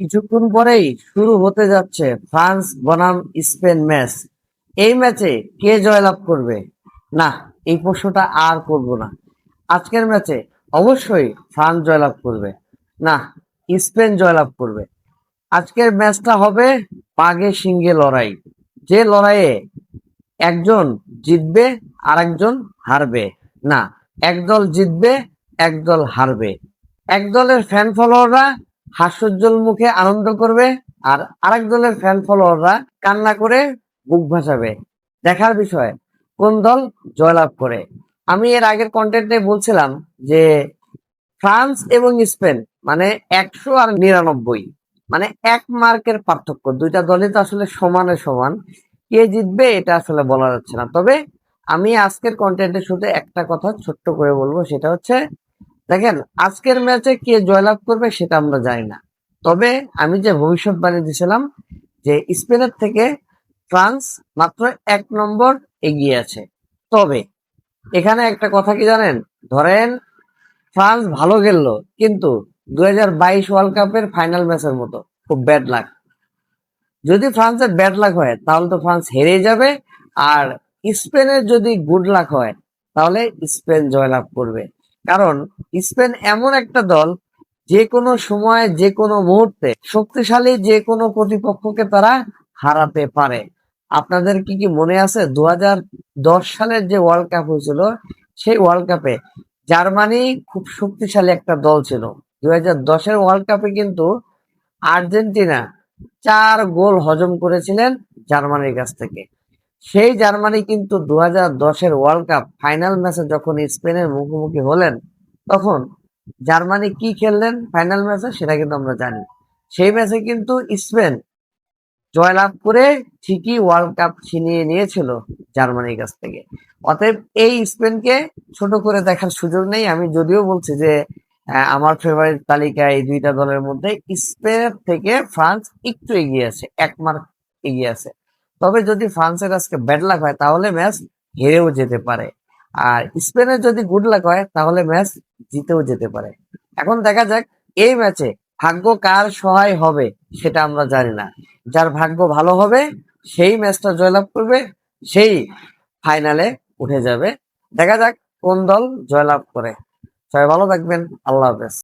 কিছুক্ষণ পরেই শুরু হতে যাচ্ছে ফ্রান্স বনাম স্পেন ম্যাচ। এই ম্যাচে কে জয়লাভ করবে? না, এই প্রশ্নটা আর করব না। আজকের ম্যাচে অবশ্যই ফ্রান্স জয়লাভ করবে। না, স্পেন জয়লাভ করবে। আজকের ম্যাচটা হবে বাঘে সিংহে লড়াই। যে লড়াইয়ে একজন জিতবে আর একজন হারবে। না, একদল জিতবে, একদল হারবে। এক দলের ফ্যান ফলোয়াররা হাস্যোজ্জ্বল মুখে আনন্দ করবে, আর আরেক দলের ফ্যান ফলোয়াররা কান্না করে বুক ভাসাবে। দেখার বিষয় কোন দল জয়লাভ করে। আমি এর আগের কন্টেন্টে বলছিলাম যে ফ্রান্স এবং স্পেন মানে 100 আর 99, মানে 1 মার্কের পার্থক্য। দুইটা দলই তো আসলে সমানে সমান। কে জিতবে এটা আসলে বলা যাচ্ছে না। তবে আমি আজকের কন্টেন্টে শুধু একটা কথা ছোট্ট করে বলবো, সেটা হচ্ছে দেখেন, আজকের ম্যাচে কে জয়লাভ করবে সেটা আমরা জানি না। তবে আমি যে ভবিষ্যৎবাণী দিয়েছিলাম যে স্পেনের থেকে ফ্রান্স মাত্র 1 নম্বর এগিয়ে আছে। তবে এখানে একটা কথা কি জানেন, ধরেন ফ্রান্স ভালো খেললো, কিন্তু 2022 ওয়ার্ল্ড কাপের ফাইনাল ম্যাচের মতো খুব ব্যাড লাক। যদি ফ্রান্সের ব্যাড লাক হয় তাহলে তো ফ্রান্স হেরে যাবে। আর স্পেনের যদি গুড লাক হয় তাহলে স্পেন জয়লাভ করবে। কারণ স্পেন এমন একটা দল, যে কোনো সময় যে কোনো মুহূর্তে শক্তিশালী যে কোনো প্রতিপক্ষকে তারা হারাতে পারে। আপনাদের কি মনে আছে 2010 সালের যে ওয়ার্ল্ড কাপ হয়েছিল, সেই ওয়ার্ল্ড কাপে জার্মানি খুব শক্তিশালী একটা দল ছিল। 2010-এর ওয়ার্ল্ড কাপে কিন্তু আর্জেন্টিনা 4 গোল হজম করেছিলেন জার্মানির কাছ থেকে। সেই জার্মানি কিন্তু 2010-এর ওয়ার্ল্ড কাপ ফাইনাল ম্যাচে যখন স্পেনের মুখোমুখি হলেন, তখন জার্মানি কি খেললেন ফাইনাল ম্যাচে সেটা কিন্তু আমরা জানি। সেই ম্যাচে কিন্তু স্পেন জয়লাভ করে ঠিকই ওয়ার্ল্ড কাপ ছিনিয়ে নিয়েছিল জার্মানির কাছ থেকে। অতএব এই স্পেনকে ছোট করে দেখার সুযোগ নেই। আমি যদিও বলছি যে আমার ফেভারিট তালিকায় এই দুইটা দলের মধ্যে স্পেনের থেকে ফ্রান্স একটু এগিয়ে আছে, 1 মার্ক এগিয়ে আছে। তবে যদি ফ্রান্সের আজকে ব্যাড লাক হয় তাহলে ম্যাচ হেরেও যেতে পারে, আর স্পেনের যদি গুড লাক হয় তাহলে ম্যাচ জিতেও যেতে পারে। এখন দেখা যাক এই ম্যাচে ভাগ্য কার সহায় হবে সেটা আমরা জানি না। যার ভাগ্য ভালো হবে সেই ম্যাচটা জয়লাভ করবে, সেই ফাইনালে উঠে যাবে। দেখা যাক কোন দল জয়লাভ করে। সবাই ভালো থাকবেন। আল্লাহ হাফেজ।